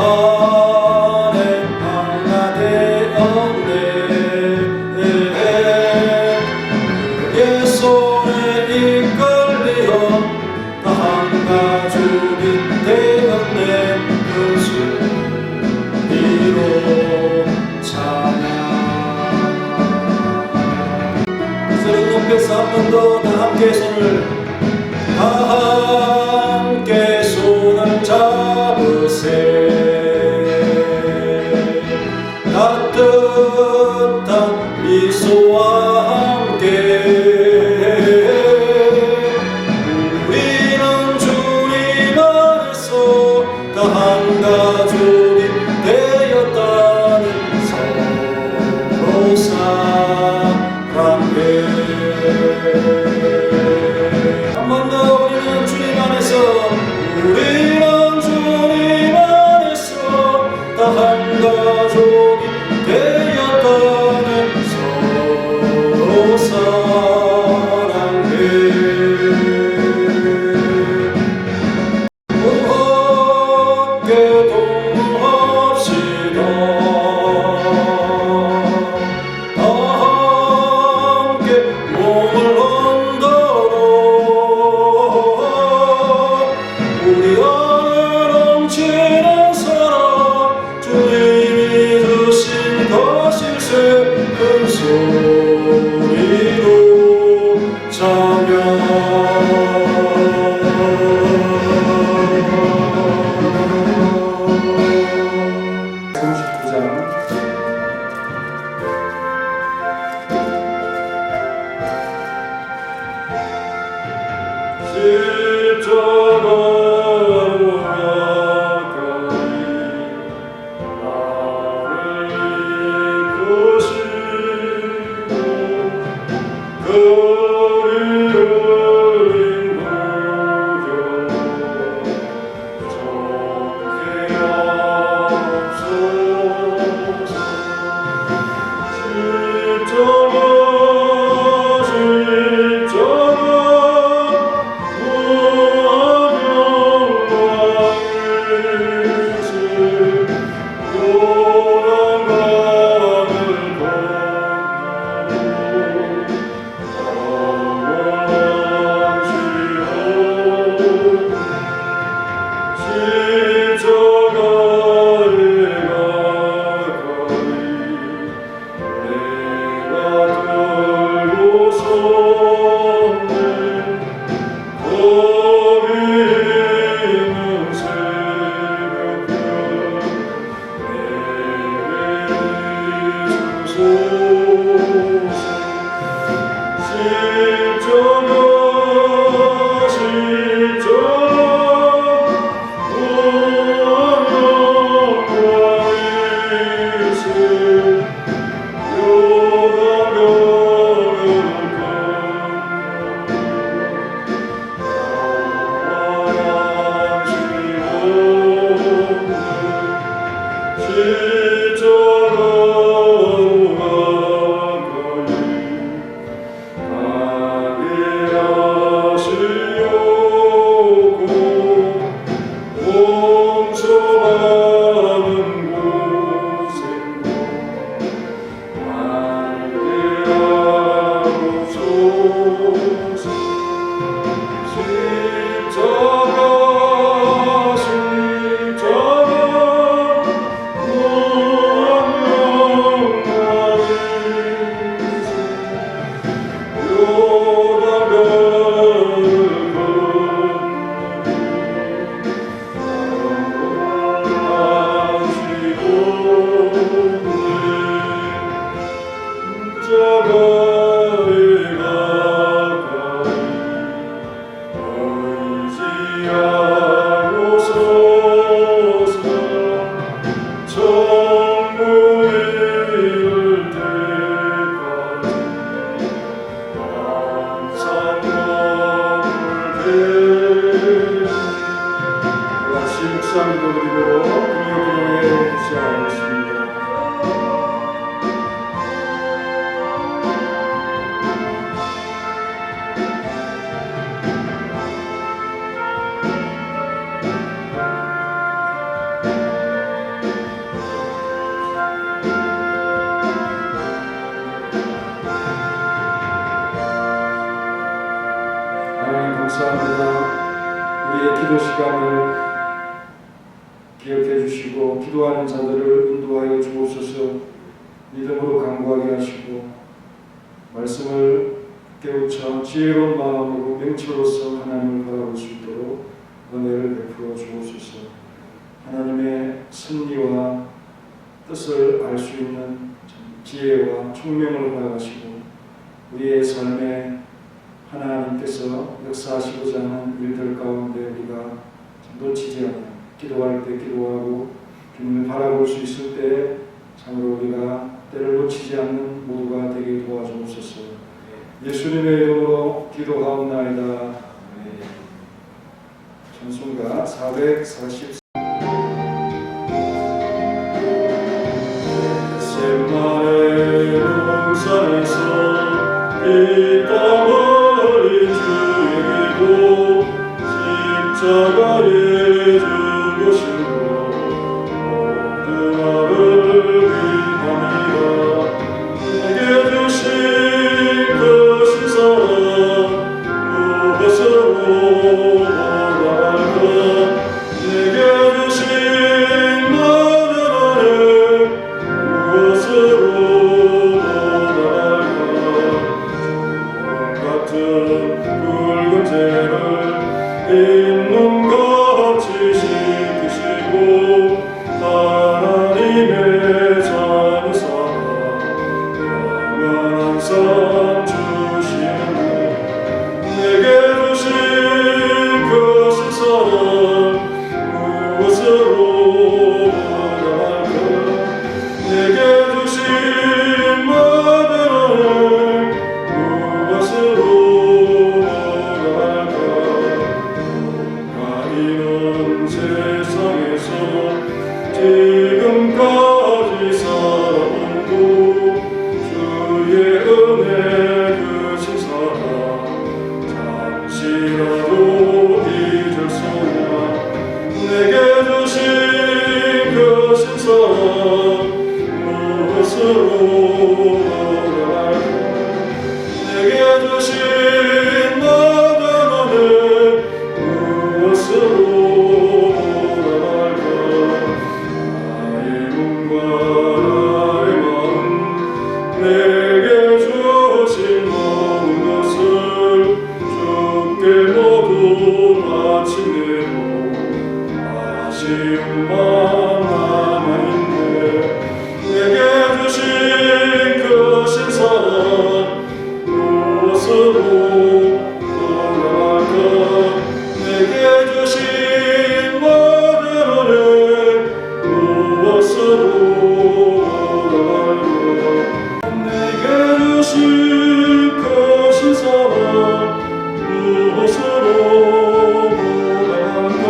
안에 하나 되었네. 그의 손에 이끌려 다 한 가족이 되었네. 그 소리로 찬양. 손을 높여서 한 번 더 다 함께 손을 잡으세. 따뜻한 미소와 함께 우리는 주님 안에서 다 한 가족이 되었다는 서로 사랑해. 한 번 더 우리는 주님 안에서 다 한 가족이 되었다는 서로 사랑해. 함께 동무합시다. 다 함께 몸을 흔들어 우리 안에 넘치는 사랑 주님이 주신 것일세. 큰 소리로 찬양. 시간을 기억해 주시고 기도하는 자들을 인도하여 주옵소서. 믿음으로 간구하게 하시고 말씀을 깨우쳐 지혜로운 마음으로 명철로서 하나님을 바라볼 수 있도록 은혜를 베풀어 주옵소서. 하나님의 섭리와 뜻을 알 수 있는 지혜와 총명을 허락하시고 우리의 삶에 하나님께서 역사하시고자 하는 일들 가운데 우리가 놓치지 않는 기도할 때 기도하고 주님을 바라볼 수 있을 때 참으로 우리가 때를 놓치지 않는 모두가 되게 도와주옵소서. 예수님의 이름으로 기도하옵나이다. 찬송가 444 샘마의 동산에서 이 땀 흘린 주에게도 십자가에 죽으신 모든 나를 위함이라. 내게 주신 그 신사랑 무엇으로 보답할까. 내게 주신 모든 은혜 무엇으로 보답할까. 같은 붉은 죄를 잇몸같이 씻기시고 하나님의 자녀 삼아 영원한 상 주시네. 내게 주신 그 신사랑 무엇으로 보답할까. 내게 주신 모든 은혜 무엇으로 보답할까. 가인은 세상에서 지금까지 살아온 주의 은혜 크신 사랑 잠시라도 잊을 수 없나. 내게 주신 크신 사랑 무엇으로 보답할까. 내게 주신 모든 은혜 무엇으로 보답할까. 나의 몸과 나의 마음 내게 주신 모든 것을 주께 모두 바치네요. 아쉬움만 남아있네. 내게 주신 그 신사랑 무엇으로 보답할까. 내게 주신 모든 은혜 무엇으로 보답할까. 내게 주신 그 신사랑 무엇으로 보답할까.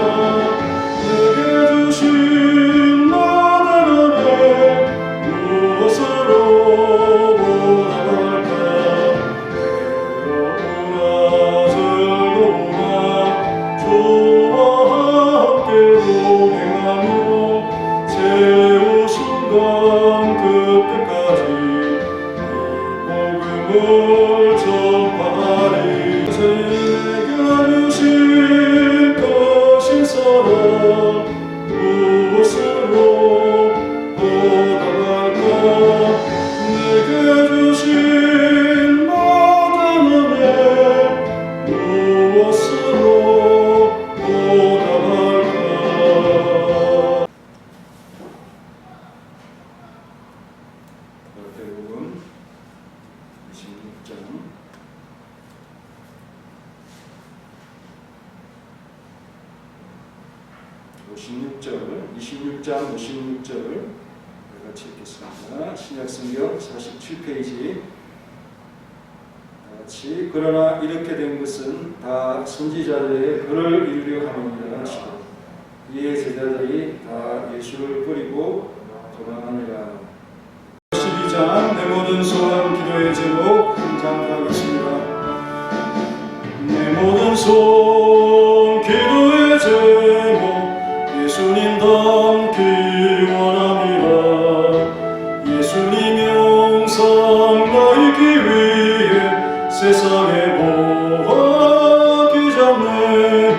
내게 주신 모든 은혜 무엇으로 보답할까. 괴로우나 즐거우나 주와 함께 동행하며 세우신 건 끝까지 이 복음을 전파하리. 내게 주신 그 신사랑 무엇으로 보답할까. 내게 주신 모든 은혜 무엇으로 보답할까. 대부분 26장 26장 56절 같이 읽겠습니다. 신약성경 47페이지 같이. 그러나 이렇게 된 것은 다 선지자들의 글을 이루려 함이니라 하시고 이에 제자들이 다 예수를 버리고 도망하니라. 12장 내 모든 소원 기도의 제목 한 장 하겠습니다. 내 모든 소원 기도의 제목 예수님 닮기 원합니다. 예수님 영상 나이기 위해 세상에 보호하기 전에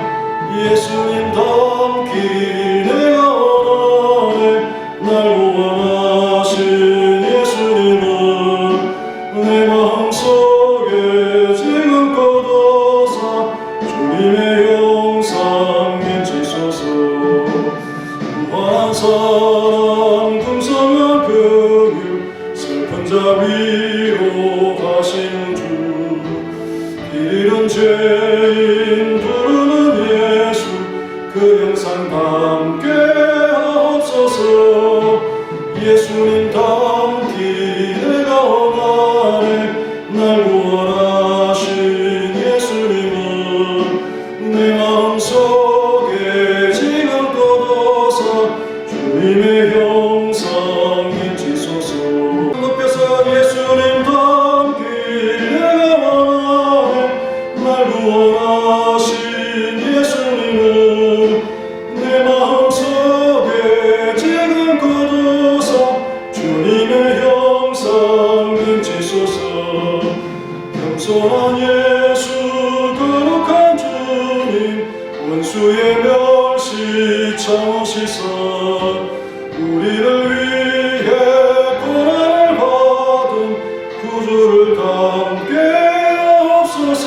예수님 담기 내가 원하네. 날 구원하신 예수님은 내 마음속에 지금껏 오사 주님의 영상 인치소서. 무한한 사랑 풍성한 긍휼 슬픈 자 위로하시는 주. 이른 죄인 부르는 예수 그 영상 담게 하옵소서. 예수님 담기 내가 원하네. 날 구원하신 예수님은 내 마음속에 지금껏 오사 주님의 형상 인치소서. 높여서 예수님 담기 내가 원하네. 날 구원하신 예수님은 내 마음속에 지금껏 오사 주님의 형상 인치소서. 겸손한 예수 거룩한 주님 원수의 멸시 참으시사 우리를 위해 고난을 받은 구주를 담게 하옵소서.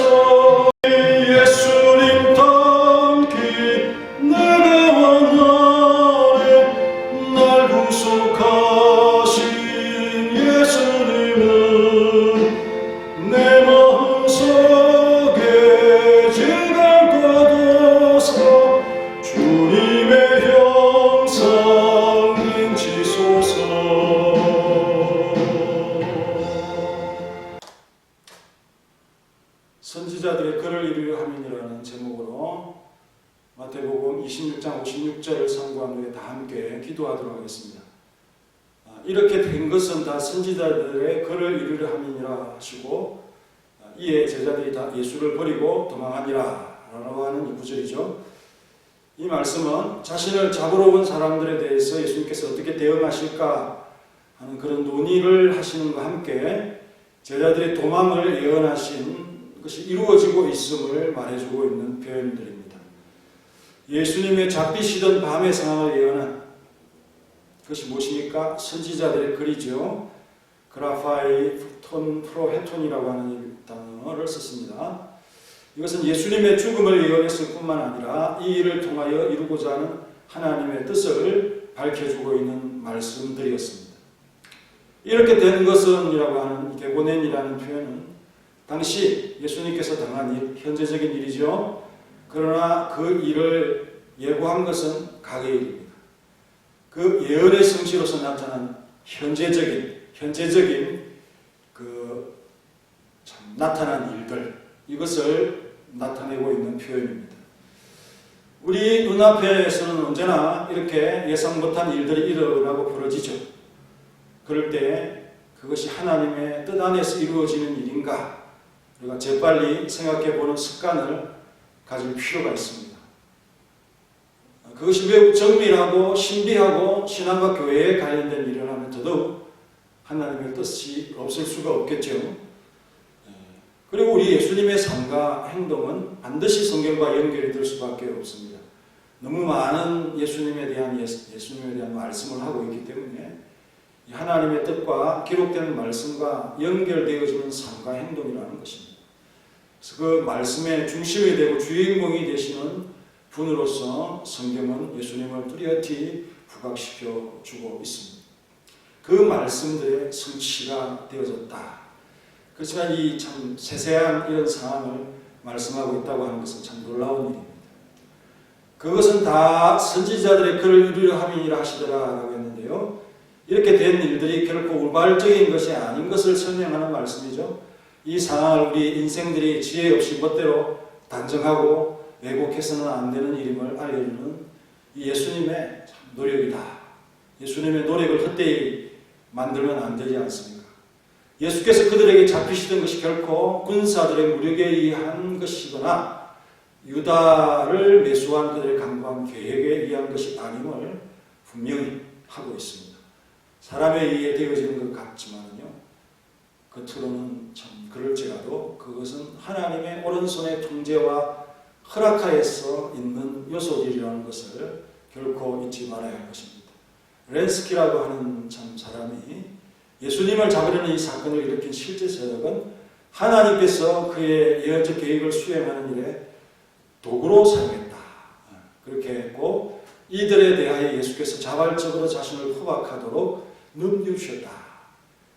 예수님 담기 내가 원하네. 날 구속하신 예수님은 내 마음속에 지금껏 오사 주님의 형상 인치소서. 선지자들의 글을 이루려 함이니라는 제목으로 마태복음 26장 56절을 상고한 후에 다 함께 기도하도록 하겠습니다. 이렇게 된 것은 다 선지자들의 글을 이루려 함이니라 하시고 이에 제자들이 다 예수를 버리고 도망하니라 라고 하는 이 구절이죠. 이 말씀은 자신을 잡으러 온 사람들에 대해서 예수님께서 어떻게 대응하실까 하는 그런 논의를 하시는과 함께 제자들의 도망을 예언하신 것이 이루어지고 있음을 말해주고 있는 표현들입니다. 예수님의 잡히시던 밤의 상황을 예언한 그것이 무엇입니까? 선지자들의 글이죠. 그라파이 톤 프로헤톤이라고 하는 단어를 썼습니다. 이것은 예수님의 죽음을 예언했을 뿐만 아니라 이 일을 통하여 이루고자 하는 하나님의 뜻을 밝혀주고 있는 말씀들이었습니다. 이렇게 된 것은 이라고 하는 게고넨이라는 표현은 당시 예수님께서 당한 일, 현재적인 일이죠. 그러나 그 일을 예고한 것은 과거의 일입니다. 그 예언의 성취로서 나타난 현재적인 나타난 일들, 이것을 나타내고 있는 표현입니다. 우리 눈앞에서는 언제나 이렇게 예상 못한 일들이 일어나고 벌어지죠. 그럴 때 그것이 하나님의 뜻 안에서 이루어지는 일인가? 우리가 재빨리 생각해보는 습관을 가질 필요가 있습니다. 그것이 매우 정밀하고 신비하고 신앙과 교회에 관련된 일이라면 더더욱 하나님의 뜻이 없을 수가 없겠죠. 그리고 우리 예수님의 삶과 행동은 반드시 성경과 연결이 될 수밖에 없습니다. 너무 많은 예수님에 대한 말씀을 하고 있기 때문에 하나님의 뜻과 기록되는 말씀과 연결되어지는 삶과 행동이라는 것입니다. 그래서 그 말씀의 중심이 되고 주인공이 되시는 분으로서 성경은 예수님을 뚜렷이 부각시켜 주고 있습니다. 그 말씀들의 성취가 되어졌다. 그렇지만 이 참 세세한 이런 상황을 말씀하고 있다고 하는 것은 참 놀라운 일입니다. 그것은 다 선지자들의 글을 이루려 함이니라 하시더라라고 했는데요. 이렇게 된 일들이 결코 우발적인 것이 아닌 것을 설명하는 말씀이죠. 이 상황을 우리 인생들이 지혜 없이 멋대로 단정하고 왜곡해서는 안 되는 일임을 알려주는 이 예수님의 노력이다. 예수님의 노력을 헛되이 만들면 안 되지 않습니까? 예수께서 그들에게 잡히시던 것이 결코 군사들의 무력에 의한 것이거나 유다를 매수한 그들의 강고한 계획에 의한 것이 아님을 분명히 하고 있습니다. 사람에 의해 되어지는 것 같지만요, 겉으로는 참 그럴지라도 그것은 하나님의 오른손의 통제와 허락하에서 있는 요소들이라는 것을 결코 잊지 말아야 할 것입니다. 렌스키라고 하는 참 사람이 예수님을 잡으려는 이 사건을 일으킨 실제 세력은 하나님께서 그의 예언적 계획을 수행하는 일에 도구로 사용했다. 그렇게 했고 이들에 대하여 예수께서 자발적으로 자신을 포박하도록 넘겨주셨다.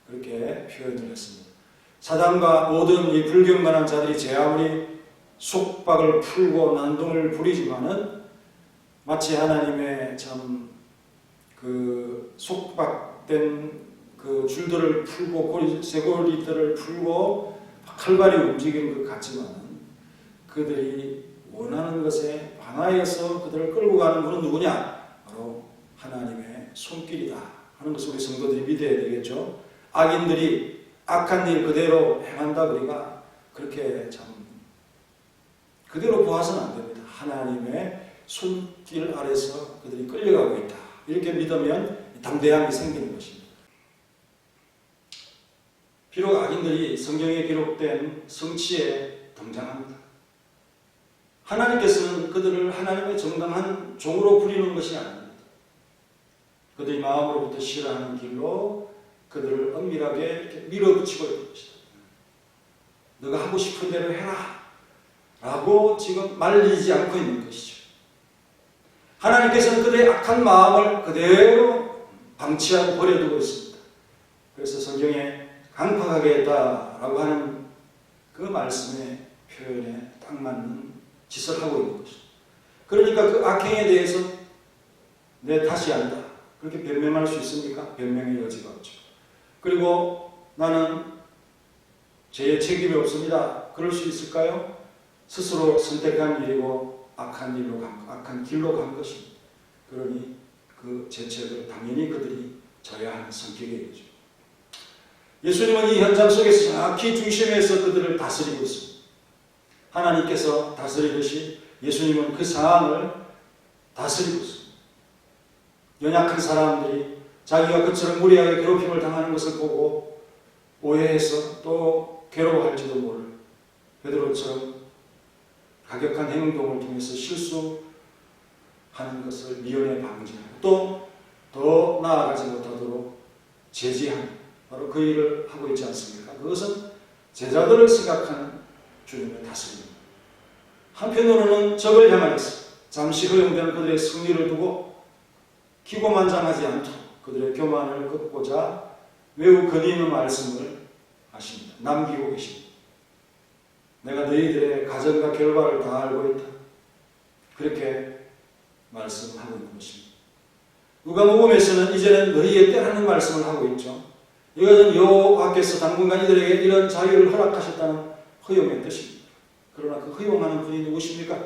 그렇게 표현을 했습니다. 사단과 모든 이 불경건한 자들이 제 아무리 속박을 풀고 난동을 부리지만은 마치 하나님의 참 그 속박된 그 줄들을 풀고 쇠고리들을 풀고 칼발이 움직이는 것 같지만은 그들이 원하는 것에 반하여서 그들을 끌고 가는 분은 누구냐? 바로 하나님의 손길이다 하는 것을 우리 성도들이 믿어야 되겠죠. 악인들이 악한 일 그대로 행한다 우리가 그렇게 참 그대로 보아서는 안 됩니다. 하나님의 손길 아래서 그들이 끌려가고 있다. 이렇게 믿으면 담대함이 생기는 것입니다. 비록 악인들이 성경에 기록된 성취에 등장합니다. 하나님께서는 그들을 하나님의 정당한 종으로 부리는 것이 아닙니다. 그들이 마음으로부터 싫어하는 길로 그들을 엄밀하게 이렇게 밀어붙이고 있는 것이다. 너가 하고 싶은 대로 해라 라고 지금 말리지 않고 있는 것이죠. 하나님께서는 그들의 악한 마음을 그대로 방치하고 버려두고 있습니다. 그래서 성경에 강팍하게 했다라고 하는 그 말씀의 표현에 딱 맞는 짓을 하고 있는 것이죠. 그러니까 그 악행에 대해서 내 탓이 아니다. 그렇게 변명할 수 있습니까? 변명의 여지가 없죠. 그리고 나는 죄의 책임이 없습니다. 그럴 수 있을까요? 스스로 선택한 일이고 악한 길로 간 것입니다. 그러니 그 죄책을 당연히 그들이 져야 하는 성격이죠. 예수님은 이 현장 속에서 정확히 중심에서 그들을 다스리고 있습니다. 하나님께서 다스리듯이 예수님은 그 상황을 다스리고 있습니다. 연약한 사람들이 자기가 그처럼 무리하게 괴롭힘을 당하는 것을 보고 오해해서 또 괴로워할지도 모를 베드로처럼 가격한 행동을 통해서 실수하는 것을 미연에 방지하고 또 더 나아가지 못하도록 제지하는 바로 그 일을 하고 있지 않습니까? 그것은 제자들을 생각하는 주님의 다스림입니다. 한편으로는 적을 향하여서 잠시 허용된 그들의 승리를 두고 기고만장하지 않도록 그들의 교만을 꺾고자 매우 권위 있는 말씀을 하십니다. 남기고 계십니다. 내가 너희들의 가정과 결과를 다 알고 있다. 그렇게 말씀하고 있는 것입니다. 누가복음에서는 이제는 너희의 때라는 말씀을 하고 있죠. 이것은 여호와께서 당분간 이들에게 이런 자유를 허락하셨다는 허용의 뜻입니다. 그러나 그 허용하는 분이 누구십니까?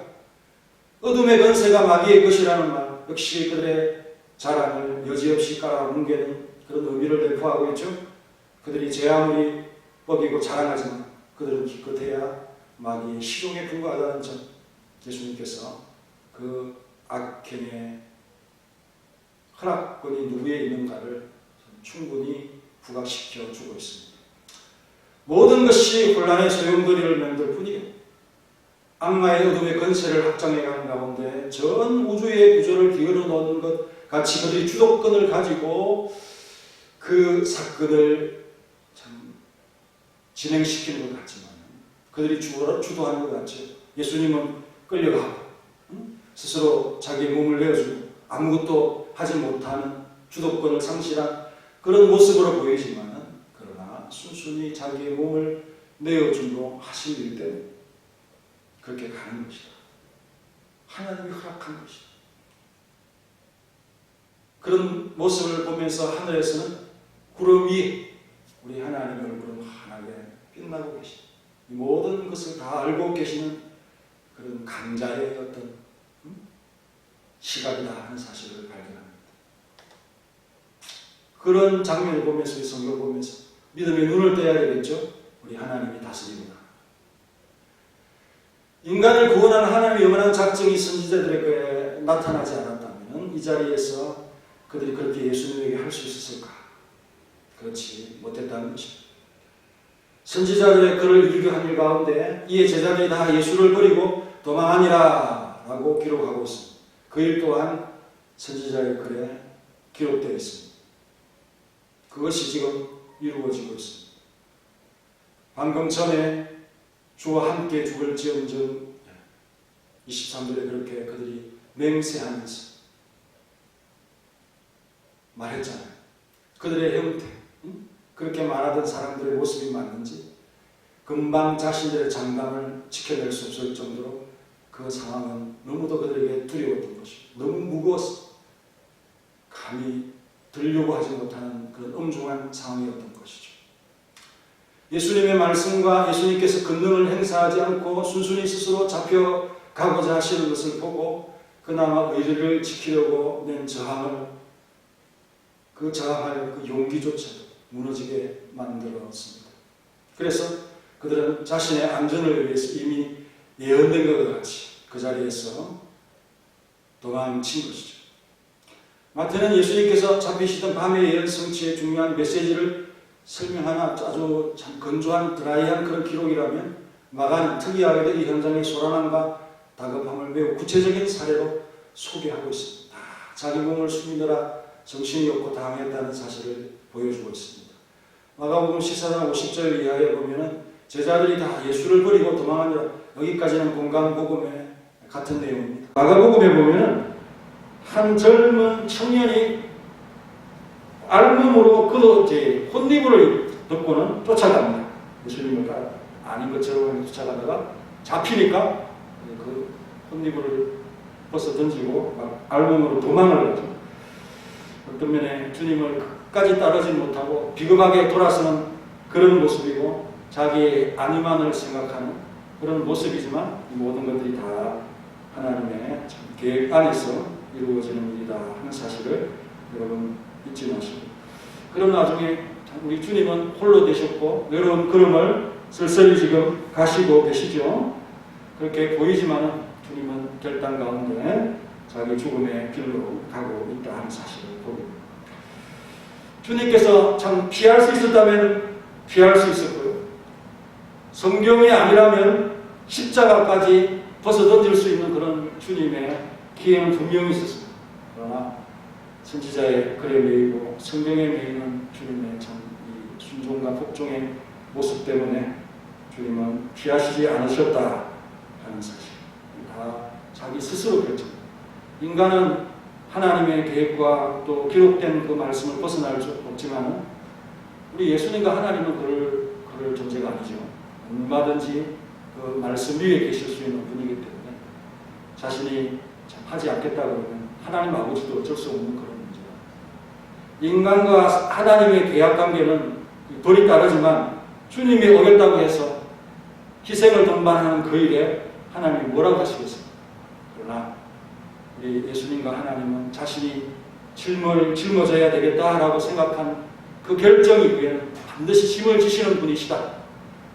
어둠의 권세가 마귀의 것이라는 말 역시 그들의 자랑을 여지없이 깔아뭉개는 그런 의미를 내포하고 있죠. 그들이 제 아무리 먹이고 자랑하지만 그들은 기껏해야 마귀의 시종에 불과하다는 점 예수님께서 그 악행의 허락권이 누구에 있는가를 충분히 부각시켜 주고 있습니다. 모든 것이 혼란의 소용돌이를 만들 뿐이에요. 악마의 어둠의 권세를 확장해가는 가운데 전 우주의 구조를 기울여 놓는 것 같이 그들이 주도권을 가지고 그 사건을 참 진행시키는 것 같지만 그들이 주도하는 것 같죠. 예수님은 끌려가고 스스로 자기의 몸을 내어주고 아무것도 하지 못하는 주도권을 상실한 그런 모습으로 보이지만 그러나 순순히 자기의 몸을 내어줌으로 하신 일 때문에 그렇게 가는 것이다. 하나님이 허락한 것이다. 그런 모습을 보면서 하늘에서는 구름 위에 우리 하나님의 얼굴은 환하게 빛나고 계시다. 이 모든 것을 다 알고 계시는 그런 강자의 어떤 시각이다 하는 사실을 발견합니다. 그런 장면을 보면서 성경을 보면서 믿음의 눈을 떼야 되겠죠. 우리 하나님이 다스립니다. 인간을 구원하는 하나님의 영원한 작정이 선지자들에게 나타나지 않았다면 이 자리에서 그들이 그렇게 예수님에게 할 수 있었을까? 그렇지 못했다는 것입니다. 선지자들의 그를 일교한 일 가운데 이에 제자들이 다 예수를 버리고 도망하니라 라고 기록하고 있습니다. 그 일 또한 선지자의 글에 기록되어 있습니다. 그것이 지금 이루어지고 있습니다. 방금 전에 주와 함께 죽을지언정 23절에 그렇게 그들이 맹세하면서 말했잖아요. 그들의 형태, 그렇게 말하던 사람들의 모습이 맞는지 금방 자신들의 장담을 지켜낼 수 없을 정도로 그 상황은 너무도 그들에게 두려웠던 것이고 너무 무거워서 감히 들려고 하지 못하는 그런 엄중한 상황이었던 것이죠. 예수님의 말씀과 예수님께서 권능을 행사하지 않고 순순히 스스로 잡혀가고자 하시는 것을 보고 그나마 의리를 지키려고 낸 저항을 그 저항할 그 용기조차도 무너지게 만들었습니다. 그래서 그들은 자신의 안전을 위해서 이미 예언된 것 같이 그 자리에서 도망친 것이죠. 마태는 예수님께서 잡히시던 밤의 예언 성취의 중요한 메시지를 설명하는 아주 참 건조한 드라이한 그런 기록이라면 마가는 특이하게도 이 현장의 소란함과 다급함을 매우 구체적인 사례로 소개하고 있습니다. 자기 몸을 숨기느라 정신이 없고 당했다는 사실을 보여주고 있습니다. 마가복음 14장 50절 이하에 보면은 제자들이 다 예수를 버리고 도망하니라. 여기까지는 공강복음의 같은 내용입니다. 마가복음에 보면은 한 젊은 청년이 알몸으로 그도 이제 혼니부를 듣고는 쫓아갑니다. 예수님을 아닌 것처럼 쫓아가다가 잡히니까 그 혼니부를 벗어 던지고 막 알몸으로 도망을 하죠. 어떤 면에 주님을 끝까지 따르지 못하고 비겁하게 돌아서는 그런 모습이고 자기의 안위만을 생각하는 그런 모습이지만 이 모든 것들이 다 하나님의 계획 안에서 이루어지는 일이다 하는 사실을 여러분 잊지 마시고, 그런 나중에 우리 주님은 홀로 되셨고 외로운 걸음을 쓸쓸히 지금 가시고 계시죠. 그렇게 보이지만 주님은 결단 가운데 자기 죽음의 길로 가고 있다 하는 사실을 보입니다. 주님께서 참 피할 수 있었다면 피할 수 있었고요. 성경이 아니라면 십자가까지 벗어던질 수 있는 그런 주님의 기회는 분명히 있었습니다. 그러나 선지자의 글에 매이고 성경에 매이는 주님의 참 이 순종과 복종의 모습 때문에 주님은 피하시지 않으셨다 하는 사실. 다 자기 스스로 결정합니다. 인간은 하나님의 계획과 또 기록된 그 말씀을 벗어날 수 없지만 우리 예수님과 하나님은 그럴 존재가 아니죠. 얼마든지 그 말씀 위에 계실 수 있는 분이기 때문에 자신이 참 하지 않겠다 그러면 하나님 아버지도 어쩔 수 없는 그런 문제다. 인간과 하나님의 계약 관계는 돌이 다르지만 주님이 오겠다고 해서 희생을 동반하는 그 일에 하나님이 뭐라고 하시겠습니까? 그러나 우리 예수님과 하나님은 자신이 짊어져야 되겠다라고 생각한 그 결정 이후에는 반드시 짐을 지시는 분이시다.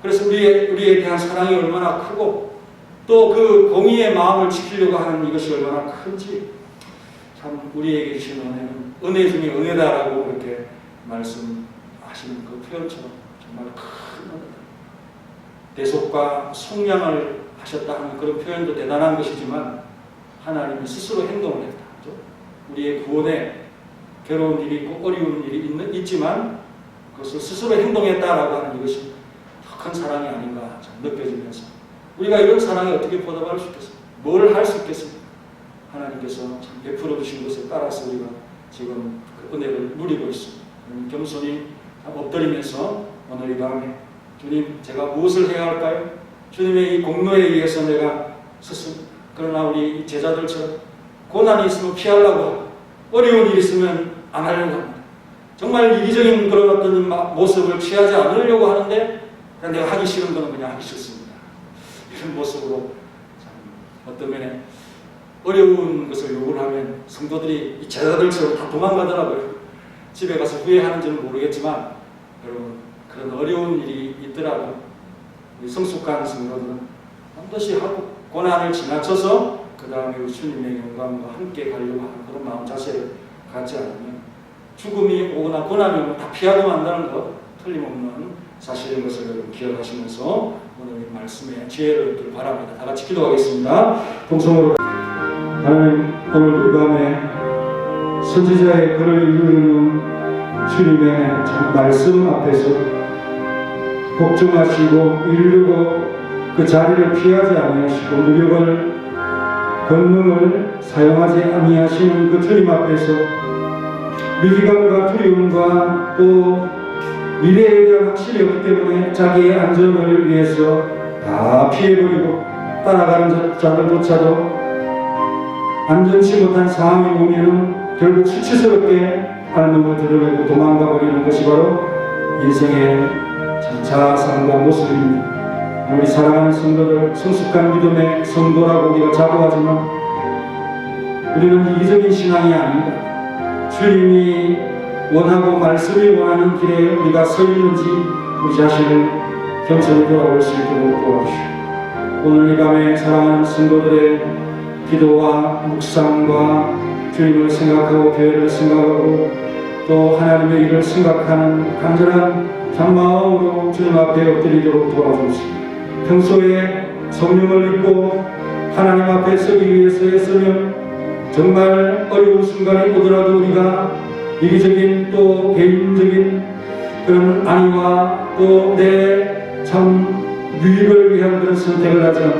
그래서 우리에 대한 사랑이 얼마나 크고 또 그 공의의 마음을 지키려고 하는 이것이 얼마나 큰지 참 우리에게 주신 은혜는 은혜 중에 은혜다라고 그렇게 말씀하시는 그 표현처럼 정말 큰 은혜다. 대속과 속량을 하셨다 하는 그런 표현도 대단한 것이지만 하나님이 스스로 행동을 했다. 그렇죠? 우리의 구원에 괴로운 일이 있고 어려운 일이 있지만 그것을 스스로 행동했다라고 하는 이것이 더 큰 사랑이 아닌가 느껴지면서 우리가 이런 사랑에 어떻게 보답할 수 있겠습니까? 뭘 할 수 있겠습니까? 하나님께서 참 베풀어 주신 것에 따라서 우리가 지금 그 은혜를 누리고 있습니다. 겸손히 엎드리면서 오늘 이 밤에 주님 제가 무엇을 해야 할까요? 주님의 이 공로에 의해서 내가 스스로 그러나 우리 제자들처럼 고난이 있으면 피하려고 하고 어려운 일이 있으면 안 하려고 합니다. 정말 이기적인 그런 어떤 모습을 취하지 않으려고 하는데 그냥 내가 하기 싫은 거는 그냥 하기 싫습니다. 이런 모습으로 참 어떤 면에 어려운 것을 요구를 하면 성도들이 이 제자들처럼 다 도망가더라고요. 집에 가서 후회하는지는 모르겠지만 여러분 그런 어려운 일이 있더라도 우리 성숙한 성도들은 반드시 하고 고난을 지나쳐서 그 다음에 우리 주님의 영광과 함께 가려고 하는 그런 마음 자세를 갖지 않으면 죽음이 오거나 고난이 오면 다 피하고 만다는 것 틀림없는 사실인 것을 여러분 기억하시면서 오늘 이 말씀에 지혜를 얻길 바랍니다. 다 같이 기도하겠습니다. 동성으로 하나님, 오늘 이 밤에 선지자의 글을 읽는 주님의 말씀 앞에서 복종하시고 이르고 그 자리를 피하지 아니하시고 무력을 권능을 사용하지 아니하시는 그 주님 앞에서 위기감과 두려움과 또 미래에 대한 확신이 없기 때문에 자기의 안전을 위해서 다 피해버리고 따라가는 자들조차도 안전치 못한 상황이 오면은 결국 수치스럽게 할멈을 드러내고 도망가 버리는 것이 바로 인생의 자상과 모습입니다. 우리 사랑하는 성도들, 성숙한 믿음의 성도라고 우리가 자부하지만 우리는 이기적인 신앙이 아닙니다. 주님이 원하고 말씀이 원하는 길에 우리가 서 있는지 우리 자신을 겸손히 돌아볼 수 있도록 도와주시오. 오늘 이 밤에 사랑하는 성도들의 기도와 묵상과 주님을 생각하고 교회를 생각하고 또 하나님의 일을 생각하는 간절한 참마음으로 주님 앞에 엎드리도록 도와주시오. 평소에 성령을 입고 하나님 앞에 서기 위해서 애쓰면 정말 어려운 순간이 오더라도 우리가 이기적인 또 개인적인 그런 안위와 또 내 참 유익을 위한 그런 선택을 하지 않고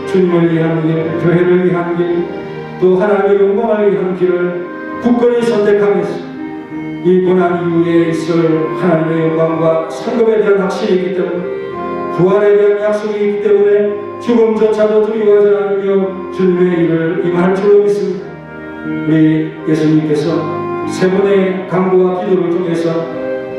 주님을 위한 길, 교회를 위한 길, 또 하나님의 영광을 위한 길을 굳건히 선택하면서 이 고난 이후에 있을 하나님의 영광과 성급에 대한 확신이 있기 때문에 부활에 대한 약속이 있기 때문에 죽음조차도 두려워하지 않으며 주님의 일을 임할 줄로 믿습니다. 우리 예수님께서 세 번의 간구와 기도를 통해서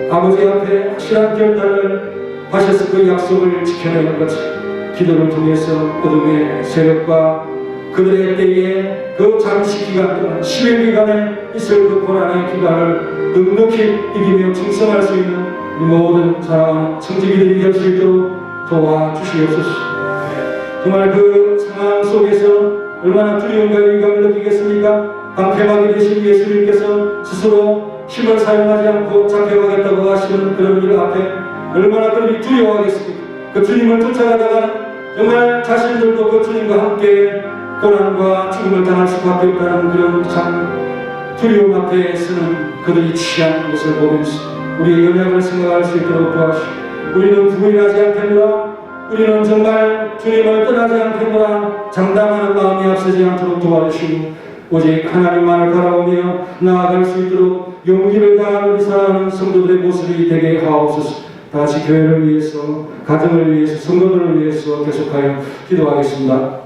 아버지 앞에 확실한 결단을 하셔서 그 약속을 지켜내는 것을 기도를 통해서 어둠의 세력과 그들의 때에 그 잠시 기간 동안 10일 기간에 있을 그 고난의 기간을 넉넉히 이기며 충성할 수 있는 우리 모든 사랑하는 청지기들이 될 수 있도록 도와주시옵소서. 정말 그 상황 속에서 얼마나 두려움과 위기감을 느끼겠습니까? 방패막이 되신 예수님께서 스스로 힘을 사용하지 않고 잡혀가겠다고 하시는 그런 일 앞에 얼마나 그들이 두려워하겠습니까? 그 주님을 쫓아가다가 정말 자신들도 그 주님과 함께 고난과 죽음을 당할 수밖에 없다는 그런 참 두려움 앞에 서는 그들이 취한 것을 보면서 우리의 연약을 생각할 수 있도록 도와주시고 우리는 부인하지 않겠노라, 우리는 정말 주님을 떠나지 않겠노라 장담하는 마음이 앞서지 않도록 도와주시고 오직 하나님만을 바라보며 나아갈 수 있도록 용기를 다하는 우리 사랑하는 성도들의 모습이 되게 하옵소서. 다시 교회를 위해서, 가정을 위해서, 성도들을 위해서 계속하여 기도하겠습니다.